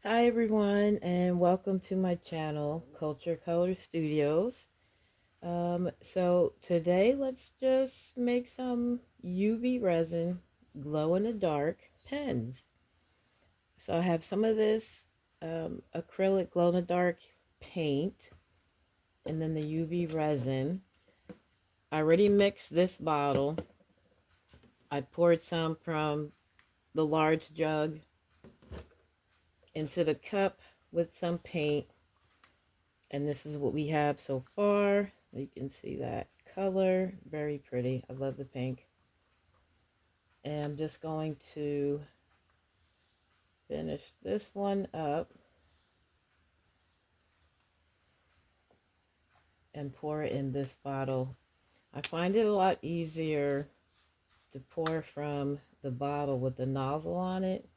Hi everyone, and welcome to my channel, Kulchure Kolors Studios. So today let's just make some UV resin glow in the dark pens. So I have some of this acrylic glow in the dark paint and then the UV resin. I already mixed this bottle. I poured some from the large jug into the cup with some paint. And this is what we have so far. You can see that color, very pretty. I love the pink. And I'm just going to finish this one up and pour it in this bottle. I find it a lot easier to pour from the bottle with the nozzle on it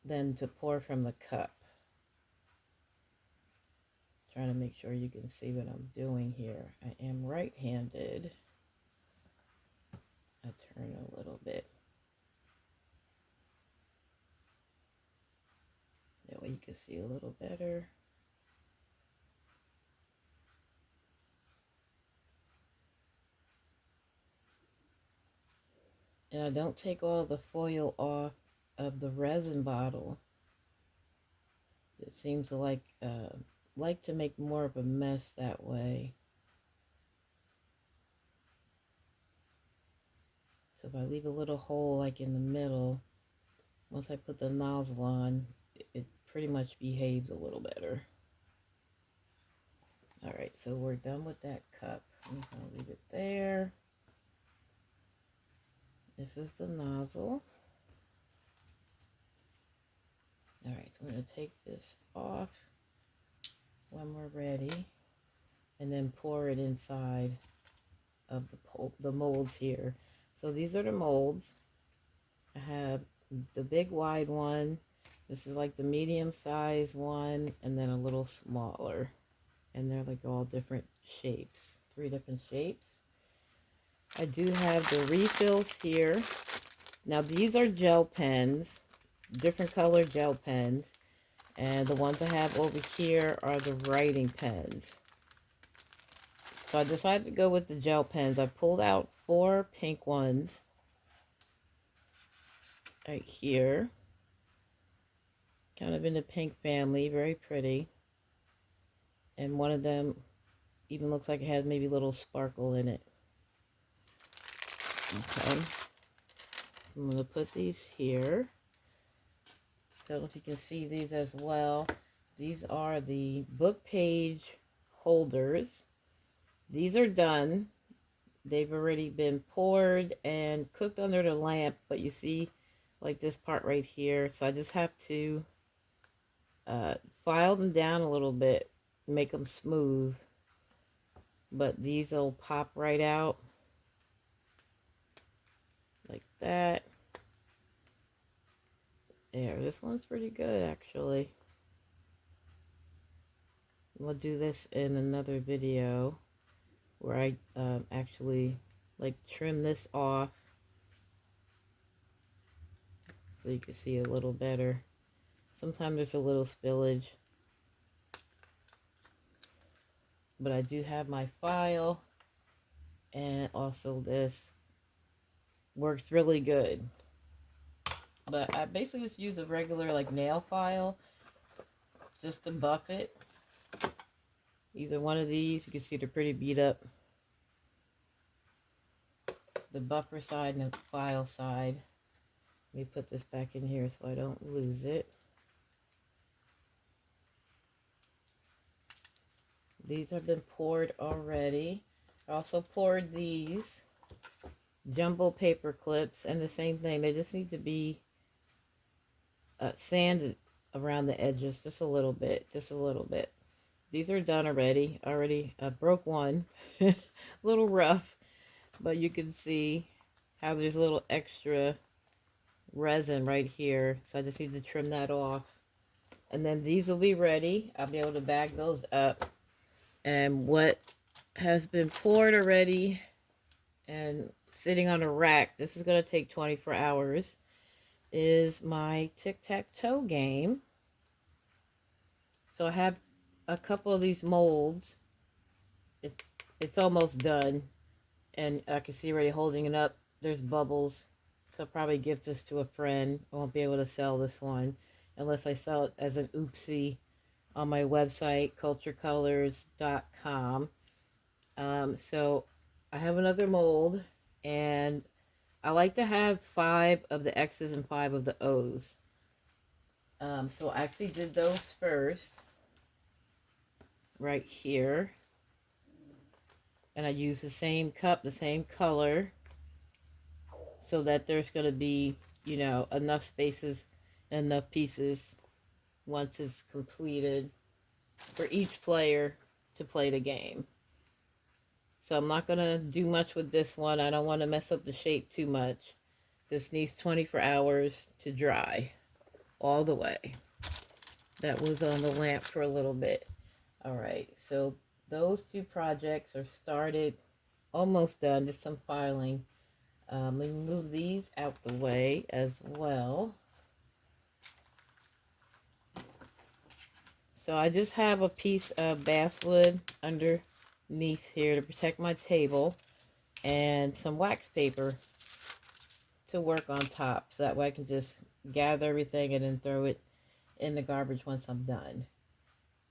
than to pour from the cup. Trying to make sure you can see what I'm doing here. I am right-handed. I turn a little bit. That way you can see a little better. And I don't take all the foil off of the resin bottle. It seems to like to make more of a mess that way. So if I leave a little hole like in the middle, once I put the nozzle on, it pretty much behaves a little better. Alright, so we're done with that cup. I'm going to leave it there. This is the nozzle. Alright, so we're going to take this off when we're ready and then pour it inside of the molds here. So these are the molds. I have the big wide one. This is like the medium size one, and then a little smaller. And they're like all different shapes, 3 different shapes. I do have the refills here. Now these are gel pens, different color gel pens. And the ones I have over here are the writing pens. So I decided to go with the gel pens. I pulled out 4 pink ones right here. Kind of in the pink family, very pretty. And one of them even looks like it has maybe a little sparkle in it. Okay. I'm going to put these here. Don't know if you can see these as well. These are the book page holders. These are done. They've already been poured and cooked under the lamp, but you see like this part right here. So I just have to file them down a little bit, make them smooth. But these will pop right out like that. There, this one's pretty good actually. We'll do this in another video where I actually like trim this off so you can see a little better. Sometimes there's a little spillage, but I do have my file, and also this works really good. But I basically just use a regular like nail file just to buff it. Either one of these, you can see they're pretty beat up. The buffer side and the file side. Let me put this back in here so I don't lose it. These have been poured already. I also poured these jumbo paper clips, and the same thing. They just need to be sanded around the edges just a little bit, These are done already. I broke one. A little rough, but you can see how there's a little extra resin right here. So I just need to trim that off. And then these will be ready. I'll be able to bag those up. And what has been poured already and sitting on a rack, this is going to take 24 hours. is my tic-tac-toe game. So I have a couple of these molds. It's it's almost done, and I can see already holding it up. There's bubbles, so I'll probably give this to a friend. I won't be able to sell this one unless I sell it as an oopsie on my website, kulchurekolors.com. So I have another mold, and I like to have 5 of the X's and 5 of the O's. So I actually did those first, right here. And I use the same cup, the same color, so that there's going to be, enough spaces, enough pieces once it's completed for each player to play the game. So I'm not going to do much with this one. I don't want to mess up the shape too much. This needs 24 hours to dry all the way. That was on the lamp for a little bit. All right, so those 2 projects are started, almost done, just some filing. Let me move these out the way as well. So I just have a piece of basswood underneath here to protect my table, and some wax paper to work on top, so that way I can just gather everything and then throw it in the garbage once I'm done.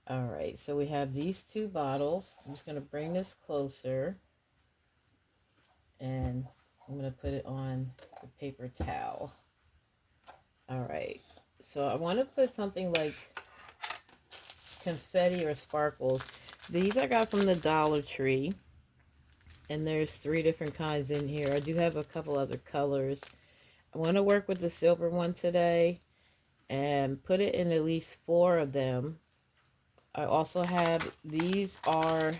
Alright, so we have these 2 bottles. I'm just going to bring this closer, and I'm going to put it on the paper towel. Alright, so I want to put something like confetti or sparkles. These I got from the Dollar Tree, and there's 3 different kinds in here. I do have a couple other colors. I want to work with the silver one today and put it in at least 4 of them. I also have, these are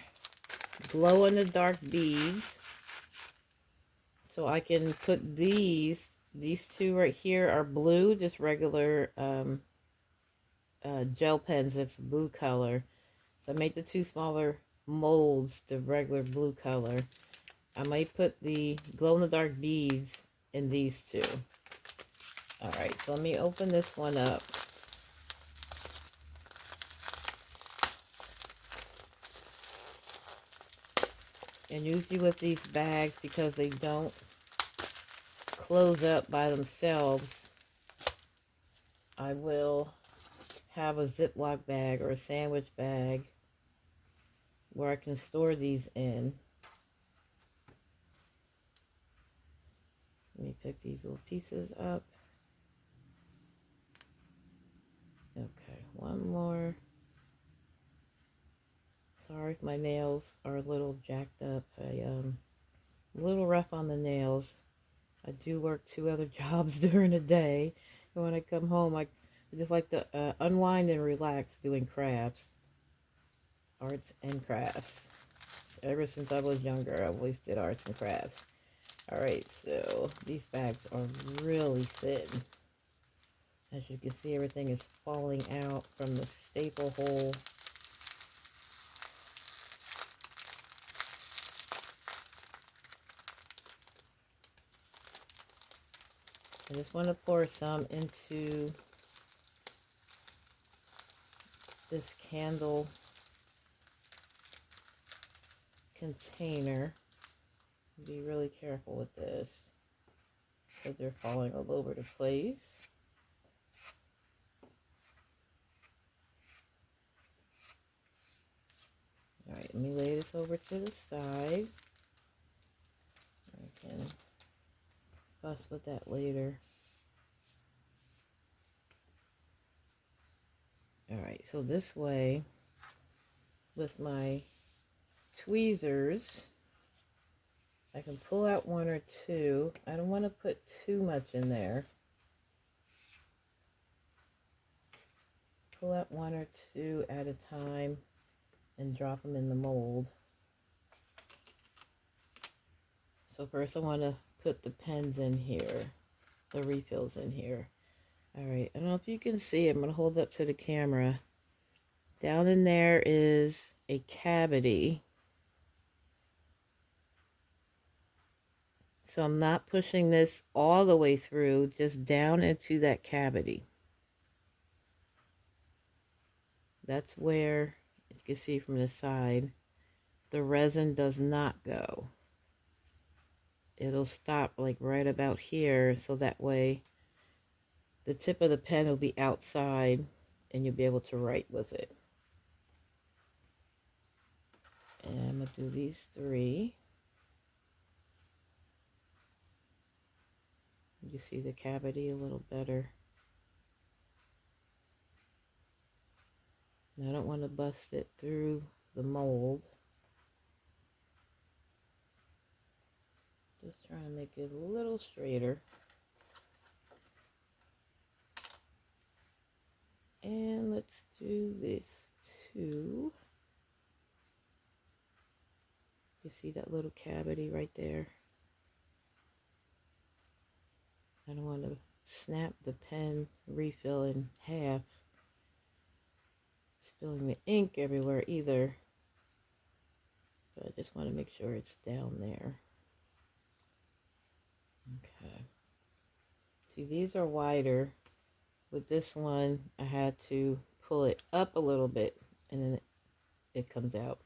glow-in-the-dark beads. So I can put these 2 right here are blue, just regular gel pens. That's blue color. So I made the 2 smaller molds the regular blue color. I might put the glow-in-the-dark beads in these 2. Alright, so let me open this one up. And usually with these bags, because they don't close up by themselves, I will have a Ziploc bag or a sandwich bag where I can store these in. Let me pick these little pieces up. Okay, one more. Sorry if my nails are a little jacked up. A little rough on the nails. I do work 2 other jobs during the day, and when I come home, I just like to unwind and relax doing crafts, arts and crafts. Ever since I was younger, I always did arts and crafts. Alright, so these bags are really thin. As you can see, everything is falling out from the staple hole. I just want to pour some into this candle container. Be really careful with this because they're falling all over the place. Alright, let me lay this over to the side. I can fuss with that later. Alright, so this way, with my tweezers, I can pull out 1 or 2. I don't want to put too much in there. Pull out 1 or 2 at a time and drop them in the mold. So first I want to put the pens in here, the refills in here. Alright, I don't know if you can see it. I'm going to hold it up to the camera. Down in there is a cavity. So I'm not pushing this all the way through, just down into that cavity. That's where, as you can see from the side, the resin does not go. It'll stop like right about here, so that way the tip of the pen will be outside and you'll be able to write with it. And I'm going to do these 3. You see the cavity a little better. I don't want to bust it through the mold. Just trying to make it a little straighter. And let's do this too. You see that little cavity right there? I don't want to snap the pen refill in half, spilling the ink everywhere either. But I just want to make sure it's down there. Okay. See, these are wider. With this one, I had to pull it up a little bit, and then it comes out.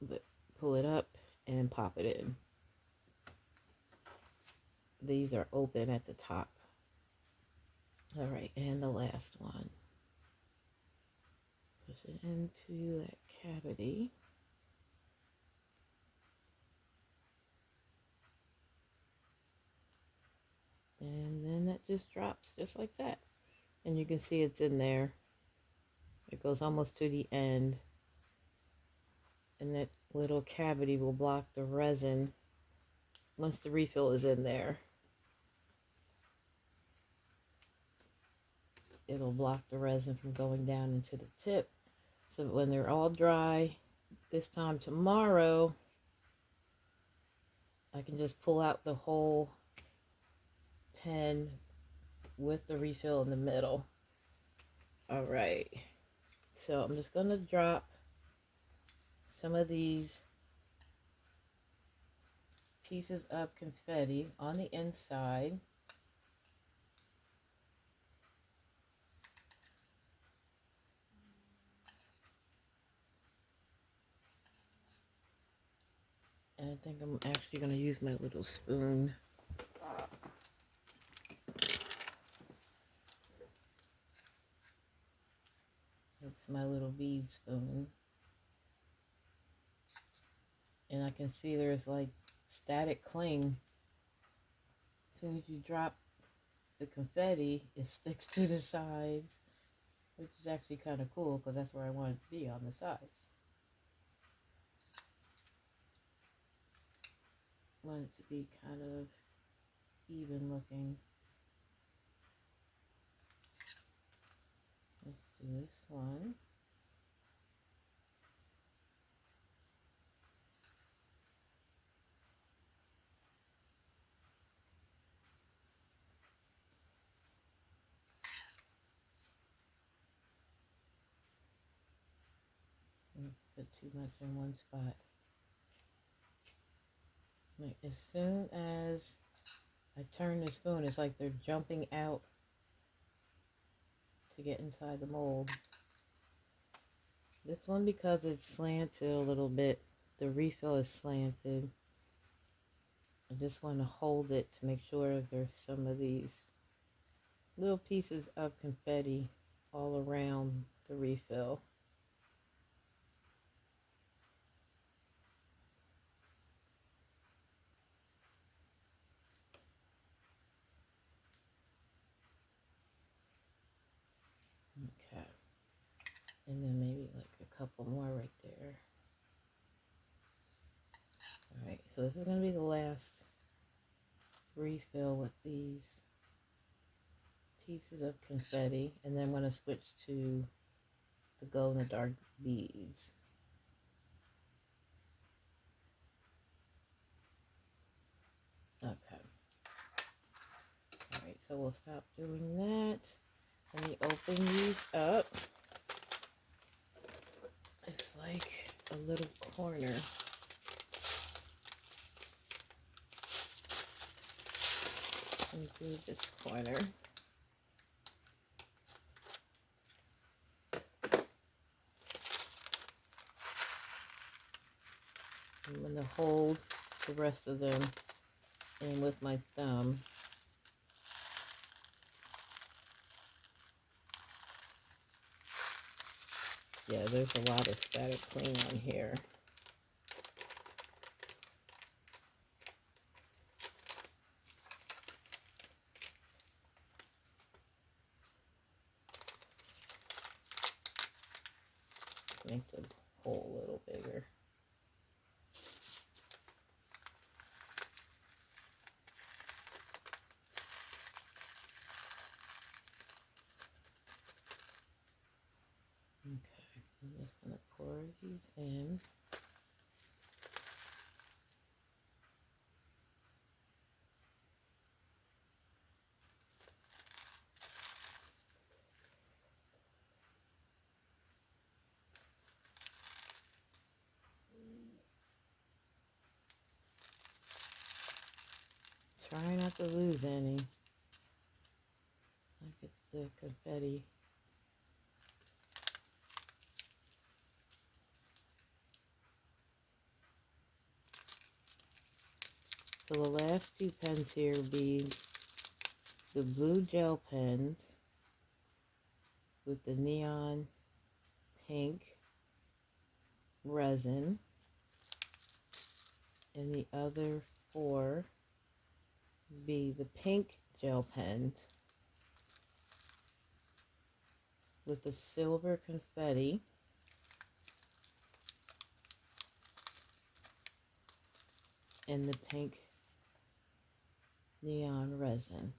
But pull it up and pop it in. These are open at the top. All right, and the last one. Push it into that cavity. And then that just drops just like that. And you can see it's in there. It goes almost to the end. And that little cavity will block the resin once the refill is in there. It'll block the resin from going down into the tip. So when they're all dry, this time tomorrow, I can just pull out the whole pen with the refill in the middle. All right. So I'm just going to drop some of these pieces of confetti on the inside. And I think I'm actually going to use my little spoon. It's my little bead spoon. And I can see there's like static cling. As soon as you drop the confetti, it sticks to the sides, which is actually kind of cool because that's where I want it to be, on the sides. I want it to be kind of even looking. Let's do this one. Put too much in one spot. Like as soon as I turn the spoon, it's like they're jumping out to get inside the mold. This one, because it's slanted a little bit, the refill is slanted. I just want to hold it to make sure there's some of these little pieces of confetti all around the refill. Okay. And then maybe like a couple more right there. Alright, so this is going to be the last refill with these pieces of confetti. And then I'm going to switch to the glow-in-the-dark beads. Okay. Alright, so we'll stop doing that. Let me open these up. It's like a little corner. Let me do this corner. I'm going to hold the rest of them in with my thumb. Yeah, there's a lot of static cling on here. Make the hole a little bigger. Okay, I'm just going to pour these in. Try not to lose any. I get the confetti. So the last two pens here will be the blue gel pens with the neon pink resin, and the other four be the pink gel pens with the silver confetti and the pink neon resin.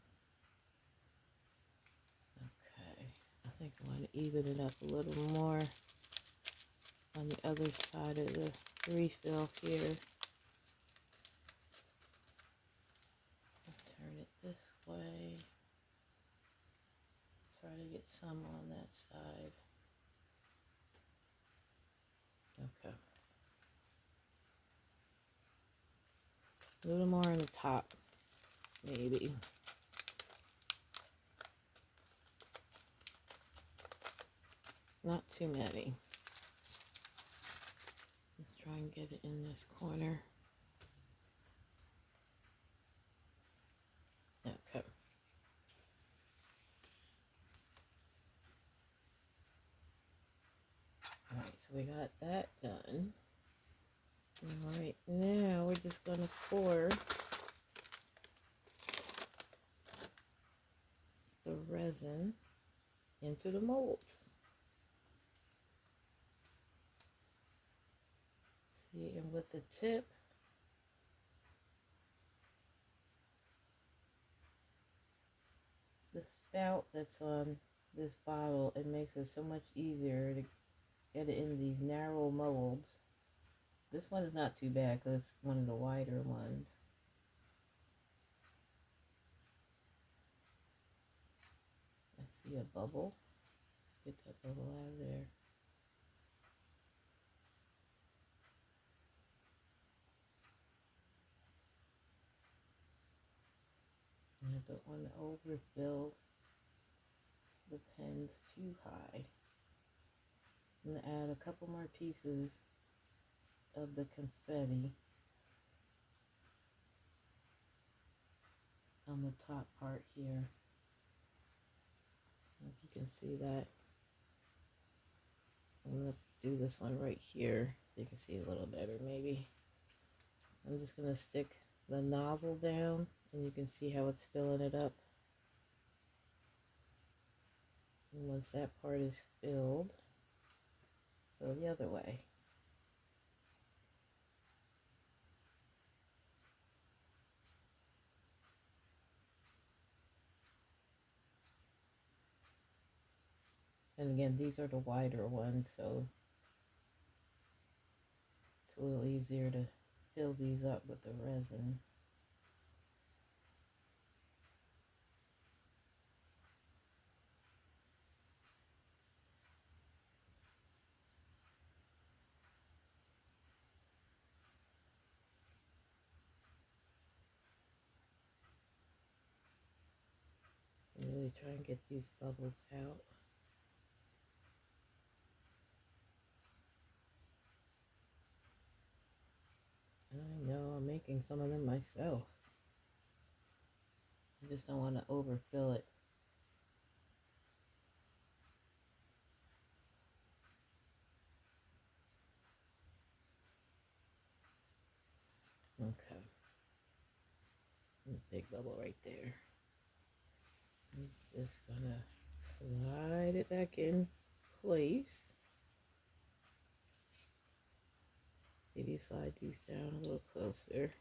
Okay, I think I want to even it up a little more on the other side of the refill here. Turn it this way. Try to get some on that side. Okay. A little more on the top, maybe. Not too many. Let's try and get it in this corner. Okay. Alright, so we got that done. Alright, now we're just going to pour the resin into the molds. See, and with the tip, the spout that's on this bottle, it makes it so much easier to get it in these narrow molds. This one is not too bad because it's one of the wider ones. I see a bubble. Let's get that bubble out of there. And I don't want to overfill the pens too high. I'm going to add a couple more pieces of the confetti on the top part here. If you can see that. I'm going to do this one right here so you can see a little better maybe. I'm just going to stick the nozzle down and you can see how it's filling it up. And once that part is filled, go the other way. And again, these are the wider ones, so it's a little easier to fill these up with the resin. really try and get these bubbles out. And I know I'm making some of them myself. I just don't want to overfill it. Okay. Big bubble right there. I'm just gonna slide it back in place. Maybe slide these down a little closer.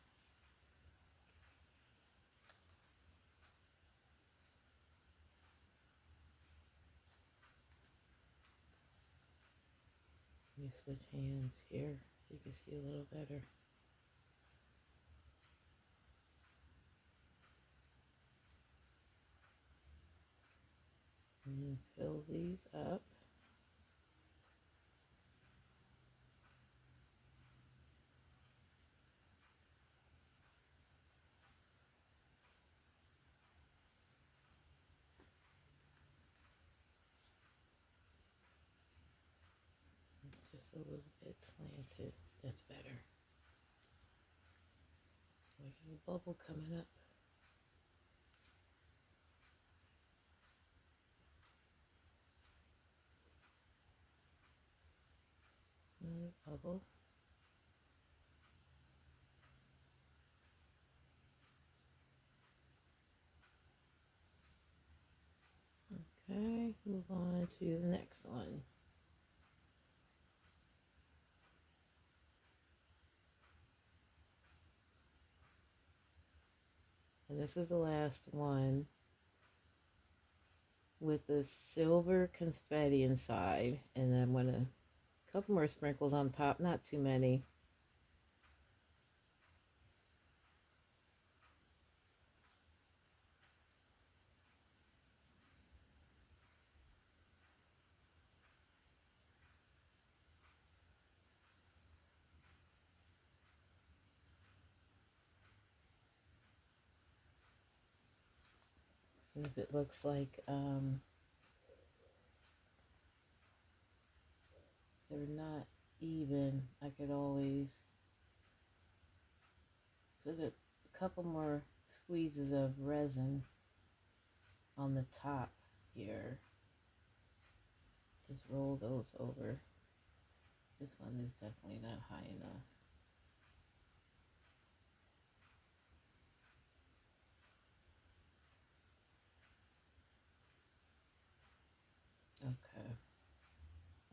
Let me switch hands here so you can see a little better. And then fill these up. Just a little bit slanted. That's better. We have a bubble coming up. Another bubble. Okay, move on to the next one. And this is the last one with the silver confetti inside. And then I'm going to, a couple more sprinkles on top, not too many. And if it looks like they're not even, I could always put a couple more squeezes of resin on the top here. Just roll those over. This one is definitely not high enough. Okay.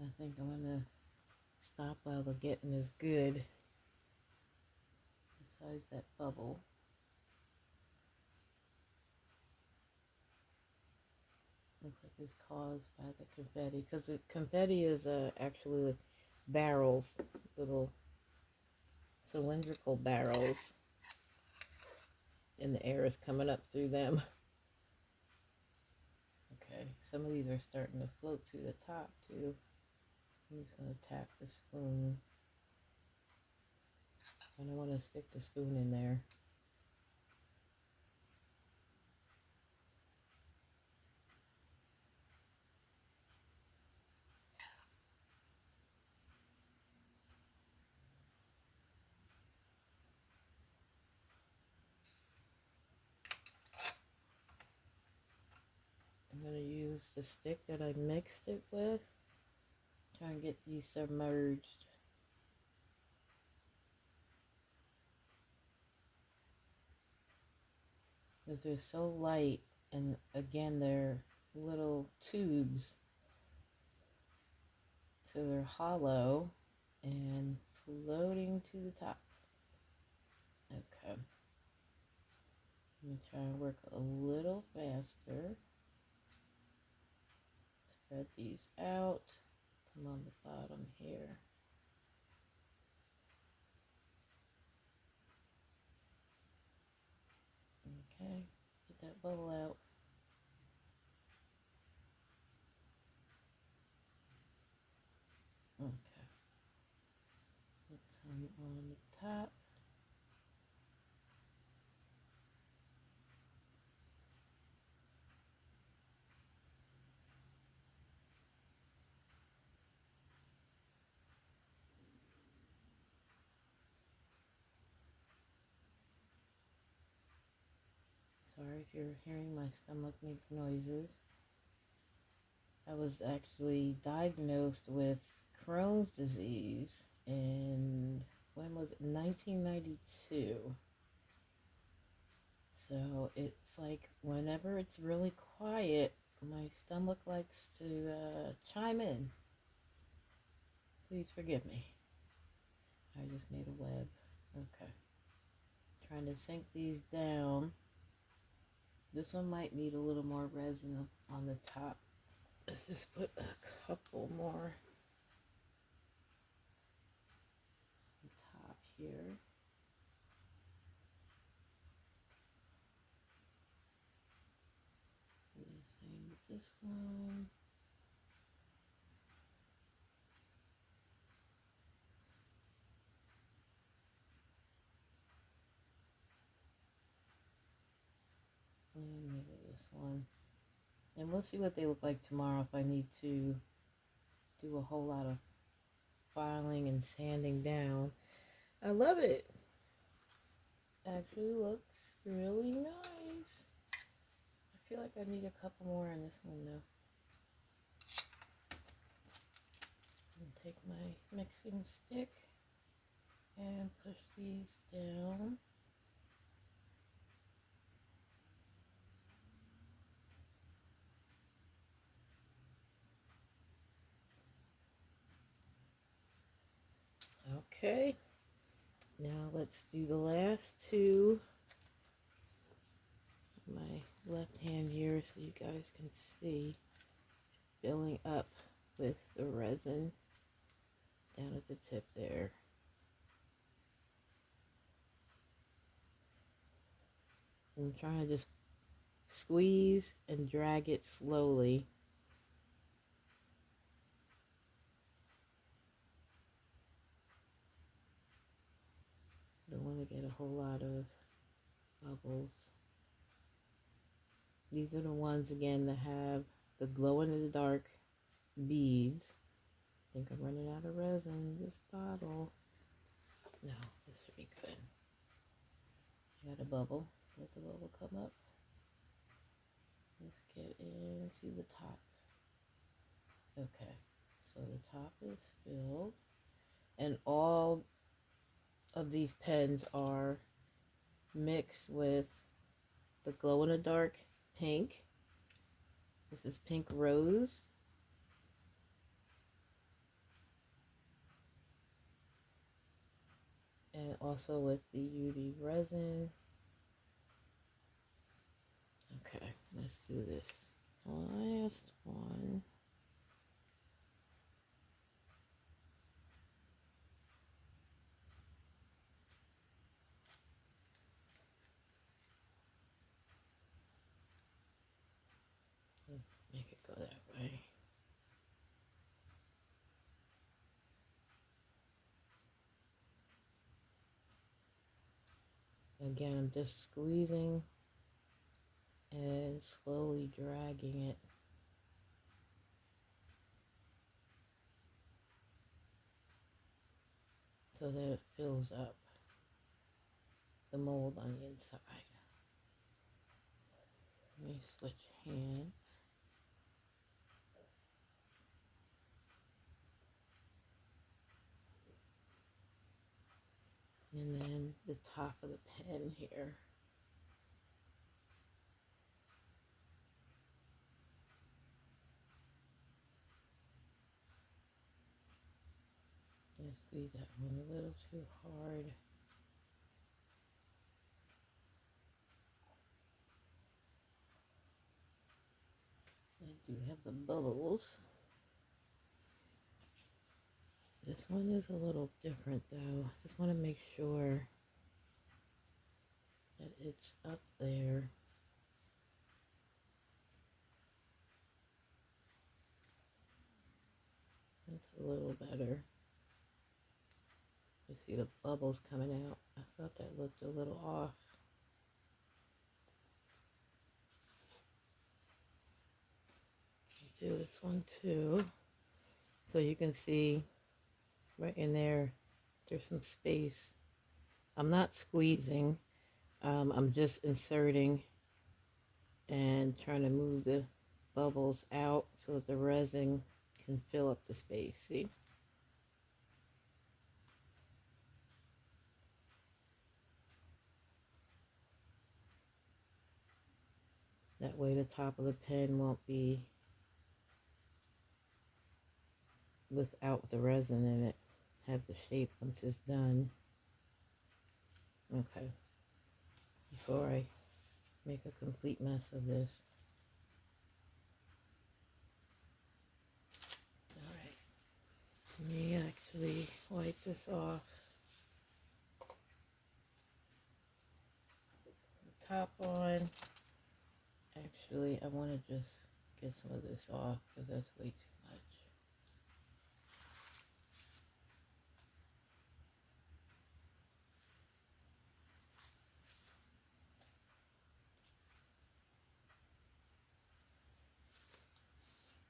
I think I'm gonna stop while the getting is good. Besides that bubble. Looks like it's caused by the confetti, because the confetti is actually barrels, little cylindrical barrels, and the air is coming up through them. Okay, some of these are starting to float to the top too. I'm just going to tap the spoon. I don't want to stick the spoon in there. I'm going to use the stick that I mixed it with. Try and get these submerged. Because they're so light, and again they're little tubes, so they're hollow and floating to the top. Okay, I'm going to try and work a little faster. Spread these out. Come on the bottom here. Okay, get that bubble out. Okay, put some on the top. Sorry if you're hearing my stomach make noises. I was actually diagnosed with Crohn's disease in, when was it? 1992. So it's like whenever it's really quiet, my stomach likes to chime in. Please forgive me. I just made a web. Okay. Trying to sink these down. This one might need a little more resin on the top. Let's just put a couple more on the top here. And the same with this one. And maybe this one. And we'll see what they look like tomorrow if I need to do a whole lot of filing and sanding down. I love it. Actually looks really nice. I feel like I need a couple more on this one though. I'll take my mixing stick and push these down. Okay, now let's do the last two. My left hand here so you guys can see, filling up with the resin down at the tip there. I'm trying to just squeeze and drag it slowly. Don't want to get a whole lot of bubbles. These are the ones again that have the glow in the dark beads. I think I'm running out of resin in this bottle. No, this should be good. I got a bubble. Let the bubble come up. Let's get into the top. Okay, so the top is filled. And all of these pens are mixed with the glow in the dark pink. This is pink rose. And also with the UV resin. Okay, let's do this last one. Make it go that way. Again, I'm just squeezing and slowly dragging it. So that it fills up the mold on the inside. Let me switch hands. And then the top of the pen here. I squeeze that one a little too hard. I do have the bubbles. This one is a little different though. Just want to make sure that it's up there. That's a little better. You see the bubbles coming out. I thought that looked a little off. Do this one too. So you can see right in there, there's some space. I'm not squeezing. I'm just inserting and trying to move the bubbles out so that the resin can fill up the space. See? That way the top of the pen won't be without the resin in it. Have the shape once it's done. Okay. Before I make a complete mess of this. Alright. Let me actually wipe this off. The top on. Actually, I want to just get some of this off because that's way too much.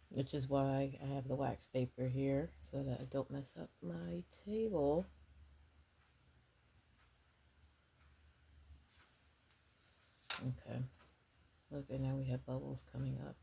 Which is why I have the wax paper here so that I don't mess up my table. Okay. Look, and now we have bubbles coming up.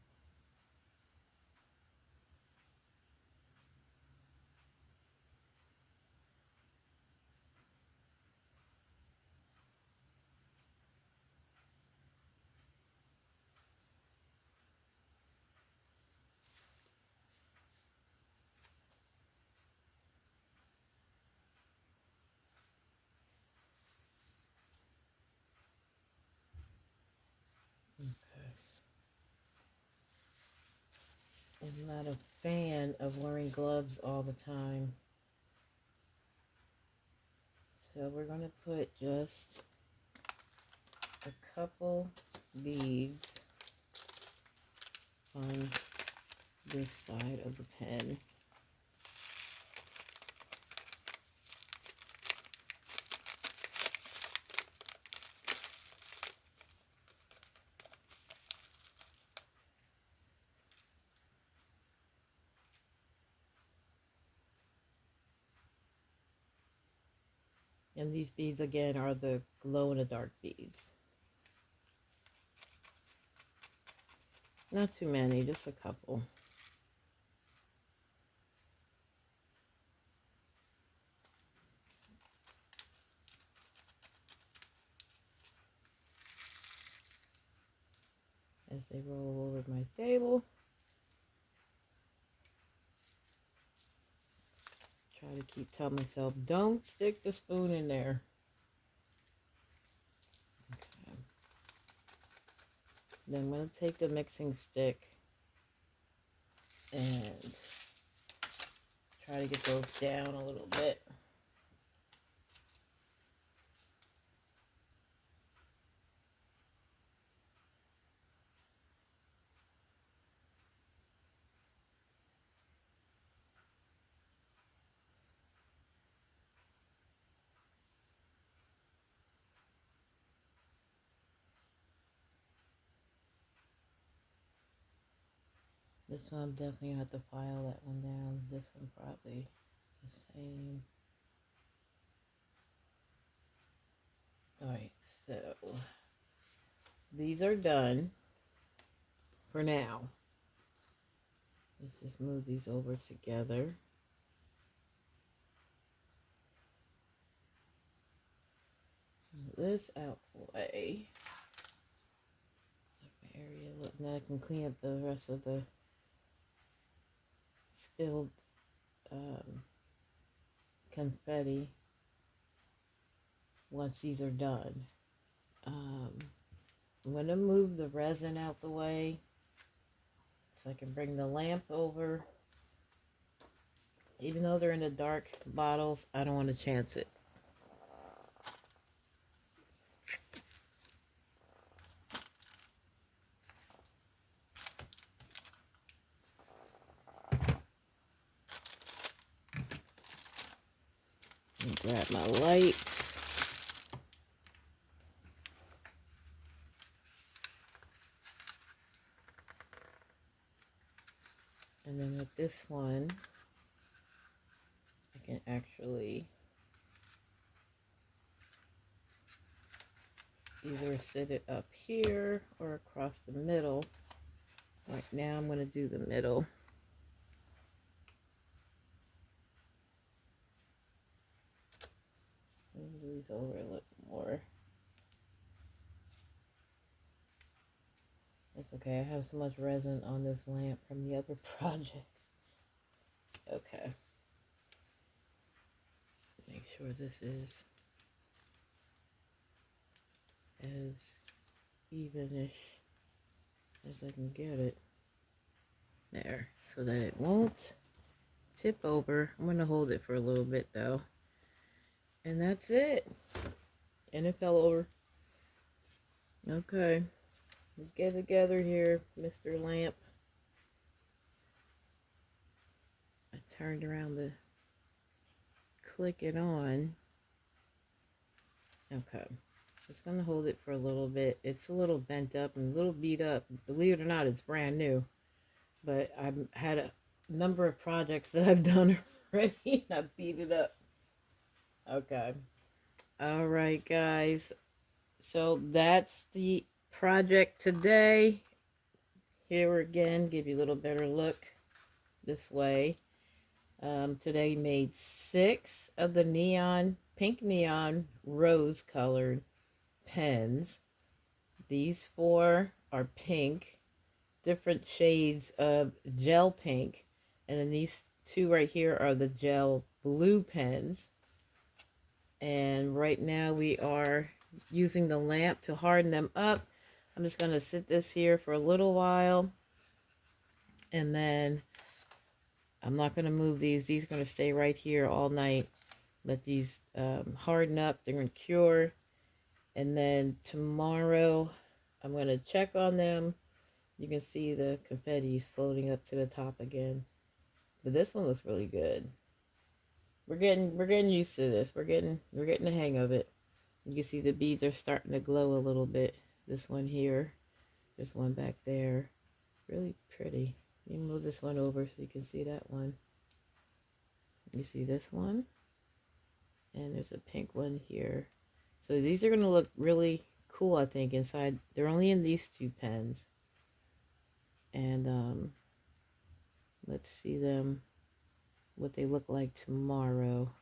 Okay. I'm not a fan of wearing gloves all the time. So we're going to put just a couple beads on this side of the pen. And these beads again are the glow in the dark beads. Not too many, just a couple. As they roll over my table. Try to keep telling myself, don't stick the spoon in there. Okay. Then I'm going to take the mixing stick and try to get those down a little bit. This one I'm definitely going to have to file that one down. This one probably the same. Alright, so these are done for now. Let's just move these over together. Move this out the way. Area. Now I can clean up the rest of the spilled confetti once these are done. I'm going to move the resin out the way so I can bring the lamp over. Even though they're in the dark bottles, I don't want to chance it. Grab my light. And then with this one, I can actually either sit it up here or across the middle. Right now I'm going to do the middle. Move these over a little more. It's okay, I have so much resin on this lamp from the other projects. Okay. Make sure this is as evenish as I can get it. There, so that it won't tip over. I'm going to hold it for a little bit though. And that's it. And it fell over. Okay. Let's get together here, Mr. Lamp. I turned around to click it on. Okay. Just going to hold it for a little bit. It's a little bent up and a little beat up. Believe it or not, it's brand new. But I've had a number of projects that I've done already and I beat it up. Okay. All right, guys. So that's the project today. Here again, give you a little better look this way. Today made 6 of the pink neon rose colored pens. These 4 are pink, different shades of gel pink, and then these 2 right here are the gel blue pens. And right now we are using the lamp to harden them up. I'm just going to sit this here for a little while, and then I'm not going to move these. These are going to stay right here all night. Let these harden up. They're going to cure. And then tomorrow, I'm going to check on them. You can see the confetti floating up to the top again. But this one looks really good. We're getting used to this. We're getting the hang of it. You can see the beads are starting to glow a little bit. This one here. There's one back there. Really pretty. Let me move this one over so you can see that one. You see this one? And there's a pink one here. So these are going to look really cool, I think, inside. They're only in these 2 pens. And let's see them, what they look like tomorrow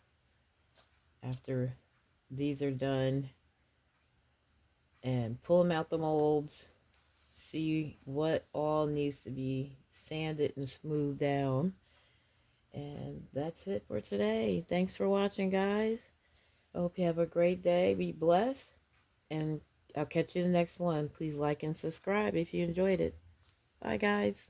after these are done. And pull them out the molds. See what all needs to be sanded and smoothed down. And that's it for today. Thanks for watching, guys. I hope you have a great day. Be blessed. And I'll catch you in the next one. Please like and subscribe if you enjoyed it. Bye, guys.